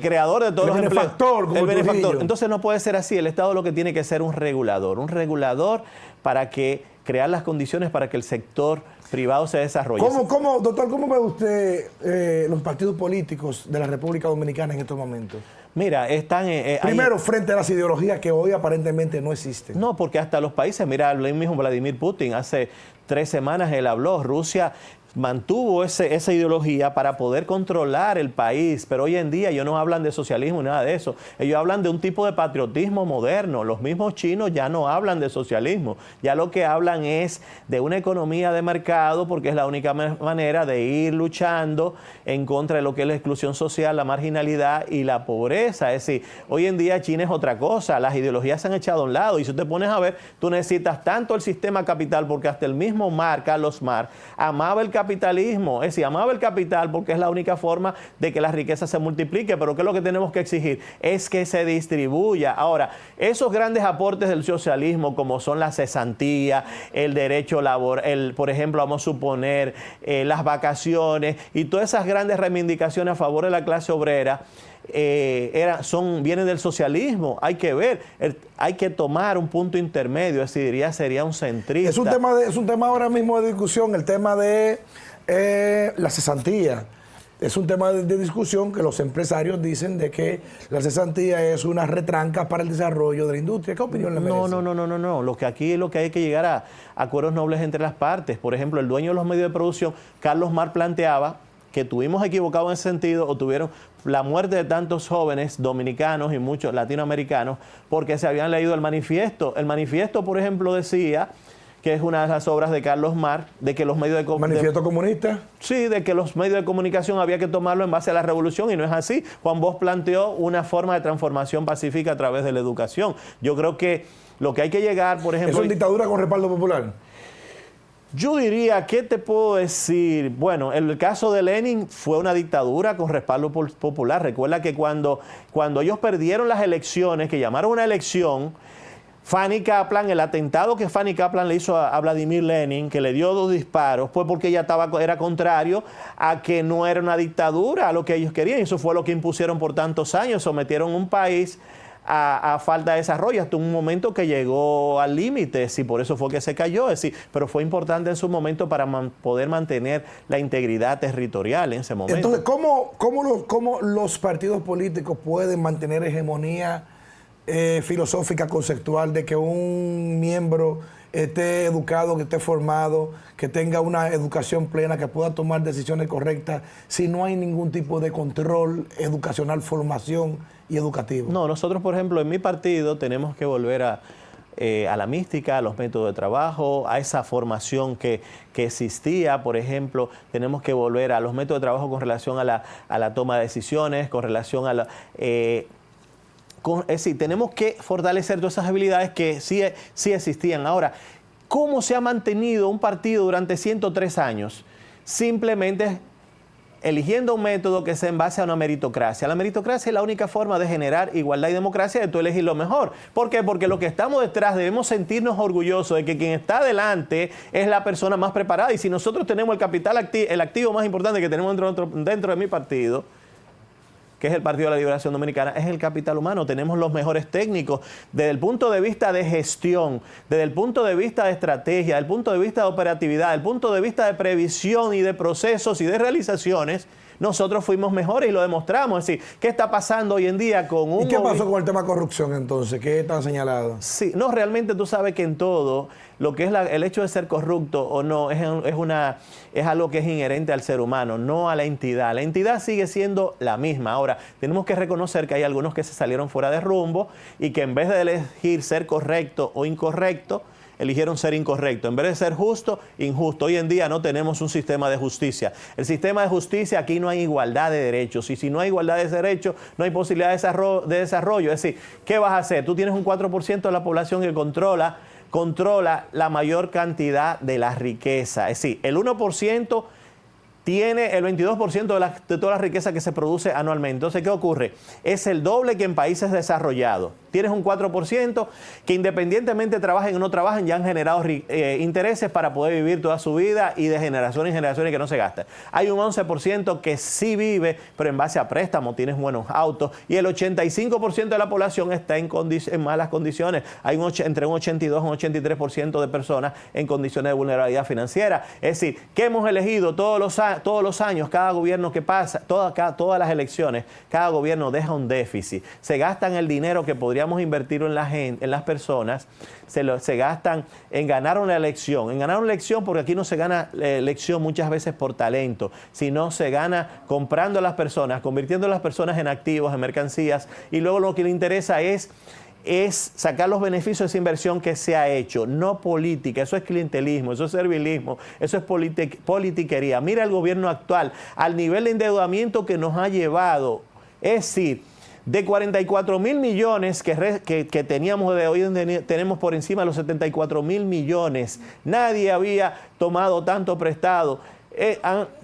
creador de todos los empleos. El benefactor. Entonces no puede ser así. El Estado lo que tiene que ser un regulador para crear las condiciones para que el sector privado se desarrolle. Doctor, ¿cómo ve usted los partidos políticos de la República Dominicana en estos momentos? Mira, están... Primero, frente a las ideologías que hoy aparentemente no existen. No, porque hasta los países, mira, el mismo Vladimir Putin, hace 3 semanas él habló, Rusia mantuvo esa ideología para poder controlar el país, pero hoy en día ellos no hablan de socialismo ni nada de eso. Ellos hablan de un tipo de patriotismo moderno. Los mismos chinos ya no hablan de socialismo, ya lo que hablan es de una economía de mercado, porque es la única manera de ir luchando en contra de lo que es la exclusión social, la marginalidad y la pobreza. Es decir, hoy en día China es otra cosa, las ideologías se han echado a un lado, y si te pones a ver, tú necesitas tanto el sistema capital, porque hasta el mismo Carlos Marx amaba el capitalismo, es decir, amaba el capital porque es la única forma de que la riqueza se multiplique, pero ¿qué es lo que tenemos que exigir? Es que se distribuya. Ahora, esos grandes aportes del socialismo, como son la cesantía, el derecho laboral, por ejemplo, vamos a suponer las vacaciones y todas esas grandes reivindicaciones a favor de la clase obrera, vienen del socialismo. Hay que ver, hay que tomar un punto intermedio, es decir, sería un centrista. Es un tema ahora mismo de discusión, el tema de la cesantía. Es un tema de discusión que los empresarios dicen de que la cesantía es una retranca para el desarrollo de la industria. ¿Qué opinión le merece? No. Lo que hay que llegar a acuerdos nobles entre las partes. Por ejemplo, el dueño de los medios de producción, Carlos Marx, planteaba que estuvimos equivocados en ese sentido, o tuvieron la muerte de tantos jóvenes dominicanos y muchos latinoamericanos porque se habían leído el manifiesto. El manifiesto, por ejemplo, decía, que es una de las obras de Carlos Marx, de que los medios de comunicación... ¿Manifiesto comunista? Sí, de que los medios de comunicación había que tomarlo en base a la revolución, y no es así. Juan Bosch planteó una forma de transformación pacífica a través de la educación. Yo creo que lo que hay que llegar, por ejemplo... ¿Es una dictadura con respaldo popular? Yo diría, ¿qué te puedo decir? Bueno, el caso de Lenin fue una dictadura con respaldo popular. Recuerda que cuando ellos perdieron las elecciones, que llamaron una elección, Fanny Kaplan, el atentado que Fanny Kaplan le hizo a Vladimir Lenin, que le dio 2 disparos, fue porque ella era contrario a que no era una dictadura, a lo que ellos querían. Eso fue lo que impusieron por tantos años, sometieron un país a falta de desarrollo hasta un momento que llegó al límite, y por eso fue que se cayó, es decir, pero fue importante en su momento para poder mantener la integridad territorial en ese momento. Entonces, ¿cómo los partidos políticos pueden mantener hegemonía filosófica, conceptual, de que un miembro esté educado, que esté formado, que tenga una educación plena, que pueda tomar decisiones correctas, si no hay ningún tipo de control educacional, formación y educativo? No, nosotros, por ejemplo, en mi partido tenemos que volver a la mística, a los métodos de trabajo, a esa formación que existía. Por ejemplo, tenemos que volver a los métodos de trabajo con relación a la toma de decisiones, con relación a la... es decir, tenemos que fortalecer todas esas habilidades que sí existían. Ahora, ¿cómo se ha mantenido un partido durante 103 años? Simplemente eligiendo un método que sea en base a una meritocracia. La meritocracia es la única forma de generar igualdad y democracia, de tú elegir lo mejor. ¿Por qué? Porque los que estamos detrás debemos sentirnos orgullosos de que quien está adelante es la persona más preparada. Y si nosotros tenemos el activo más importante que tenemos dentro de mi partido, que es el Partido de la Liberación Dominicana, es el capital humano. Tenemos los mejores técnicos desde el punto de vista de gestión, desde el punto de vista de estrategia, desde el punto de vista de operatividad, desde el punto de vista de previsión y de procesos y de realizaciones. Nosotros fuimos mejores y lo demostramos. Es decir, ¿qué está pasando hoy en día con un... ¿Y qué pasó con el tema de corrupción entonces? ¿Qué está señalado? Sí, no, realmente tú sabes que en todo, lo que es el hecho de ser corrupto o no, es algo que es inherente al ser humano, no a la entidad. La entidad sigue siendo la misma. Ahora, tenemos que reconocer que hay algunos que se salieron fuera de rumbo y que en vez de elegir ser correcto o incorrecto, eligieron ser incorrecto. En vez de ser justo, injusto. Hoy en día no tenemos un sistema de justicia. El sistema de justicia, aquí no hay igualdad de derechos. Y si no hay igualdad de derechos, no hay posibilidad de desarrollo. Es decir, ¿qué vas a hacer? Tú tienes un 4% de la población que controla la mayor cantidad de la riqueza. Es decir, el 1% tiene el 22% de toda la riqueza que se produce anualmente. Entonces, ¿qué ocurre? Es el doble que en países desarrollados. Tienes un 4% que independientemente trabajen o no trabajen, ya han generado intereses para poder vivir toda su vida y de generaciones en generaciones que no se gastan. Hay un 11% que sí vive, pero en base a préstamos, tienes buenos autos, y el 85% de la población está en malas condiciones. Hay entre un 82 y un 83% de personas en condiciones de vulnerabilidad financiera. Es decir, ¿qué hemos elegido todos los años? Cada gobierno que pasa, todas las elecciones, cada gobierno deja un déficit. Se gastan el dinero que podríamos invertirlo en las personas, se gastan en ganar una elección. En ganar una elección, porque aquí no se gana elección muchas veces por talento, sino se gana comprando a las personas, convirtiendo a las personas en activos, en mercancías, y luego lo que le interesa es sacar los beneficios de esa inversión que se ha hecho, no política. Eso es clientelismo, eso es servilismo, eso es politiquería. Mira el gobierno actual, al nivel de endeudamiento que nos ha llevado. Es decir, de 44.000 millones que teníamos, de hoy tenemos por encima de los 74.000 millones. Nadie había tomado tanto prestado.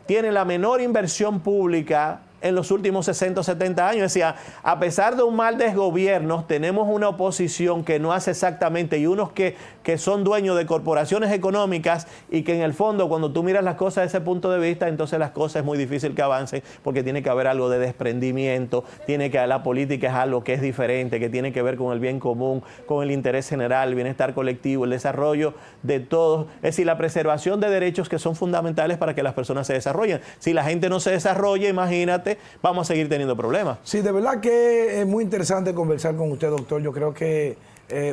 Tiene la menor inversión pública en los últimos 60 o 70 años. Decía, a pesar de un mal desgobierno, tenemos una oposición que no hace exactamente, y unos que son dueños de corporaciones económicas, y que en el fondo, cuando tú miras las cosas desde ese punto de vista, entonces las cosas es muy difícil que avancen, porque tiene que haber algo de desprendimiento, la política es algo que es diferente, que tiene que ver con el bien común, con el interés general, el bienestar colectivo, el desarrollo de todos. Es decir, la preservación de derechos que son fundamentales para que las personas se desarrollen. Si la gente no se desarrolla, imagínate, vamos a seguir teniendo problemas. Sí, de verdad que es muy interesante conversar con usted, doctor. Yo creo que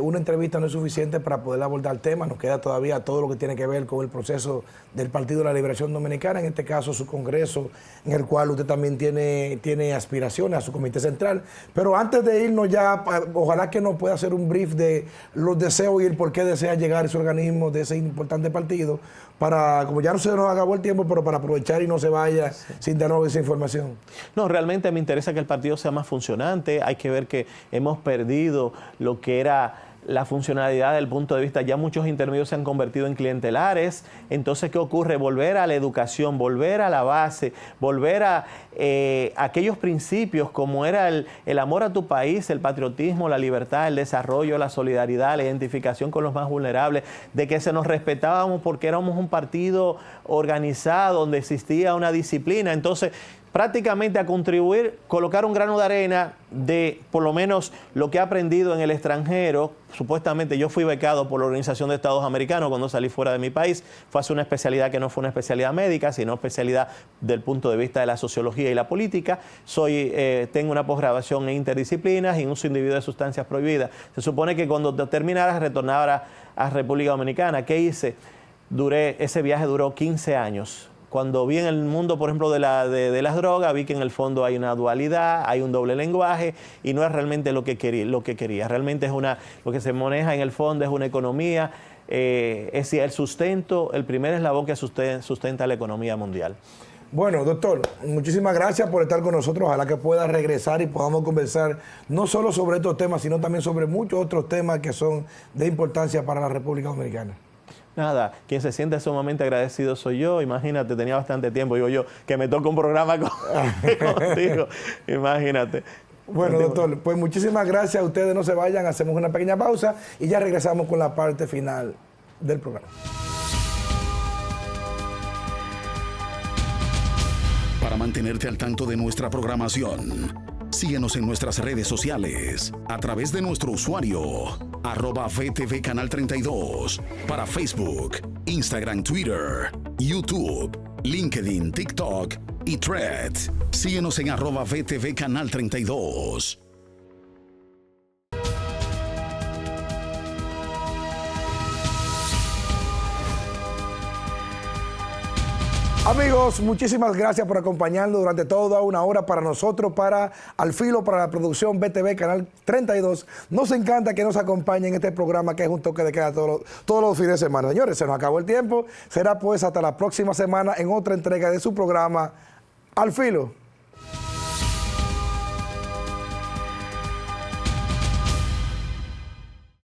una entrevista no es suficiente para poder abordar el tema. Nos queda todavía todo lo que tiene que ver con el proceso del Partido de la Liberación Dominicana, en este caso su congreso, en el cual usted también tiene aspiraciones a su comité central. Pero antes de irnos ya, ojalá que nos pueda hacer un brief de los deseos y el por qué desea llegar ese organismo de ese importante partido, para, como ya no se nos acabó el tiempo, pero para aprovechar y no se vaya sin darnos esa información. No, realmente me interesa que el partido sea más funcionante. Hay que ver que hemos perdido lo que era la funcionalidad desde el punto de vista, ya muchos intermedios se han convertido en clientelares. Entonces, ¿qué ocurre? Volver a la educación, volver a la base, volver a aquellos principios como era el amor a tu país, el patriotismo, la libertad, el desarrollo, la solidaridad, la identificación con los más vulnerables, de que se nos respetábamos porque éramos un partido organizado, donde existía una disciplina. Entonces, prácticamente a contribuir, colocar un grano de arena de por lo menos lo que he aprendido en el extranjero. Supuestamente yo fui becado por la Organización de Estados Americanos cuando salí fuera de mi país. Fue a hacer una especialidad que no fue una especialidad médica, sino especialidad del punto de vista de la sociología y la política. Tengo una posgraduación en interdisciplinas y en uso individuo de sustancias prohibidas. Se supone que cuando terminara retornara a República Dominicana. ¿Qué hice? Ese viaje duró 15 años. Cuando vi en el mundo, por ejemplo, de las drogas, vi que en el fondo hay una dualidad, hay un doble lenguaje y no es realmente lo que quería. Realmente lo que se maneja en el fondo es una economía, es el sustento, el primer eslabón que sustenta la economía mundial. Bueno, doctor, muchísimas gracias por estar con nosotros. Ojalá que pueda regresar y podamos conversar no solo sobre estos temas, sino también sobre muchos otros temas que son de importancia para la República Dominicana. Nada, quien se siente sumamente agradecido soy yo. Imagínate, tenía bastante tiempo, digo yo, que me toca un programa contigo. Imagínate. Bueno, doctor, pues muchísimas gracias. Ustedes no se vayan, hacemos una pequeña pausa y ya regresamos con la parte final del programa. Para mantenerte al tanto de nuestra programación, síguenos en nuestras redes sociales a través de nuestro usuario @VTV Canal 32 para Facebook, Instagram, Twitter, YouTube, LinkedIn, TikTok y Threads. Síguenos en @VTV Canal 32. Amigos, muchísimas gracias por acompañarnos durante toda una hora para nosotros, para Al Filo, para la producción BTV Canal 32. Nos encanta que nos acompañen en este programa que es un toque de queda todos los fines de semana. Señores, se nos acabó el tiempo. Será pues hasta la próxima semana en otra entrega de su programa Al Filo.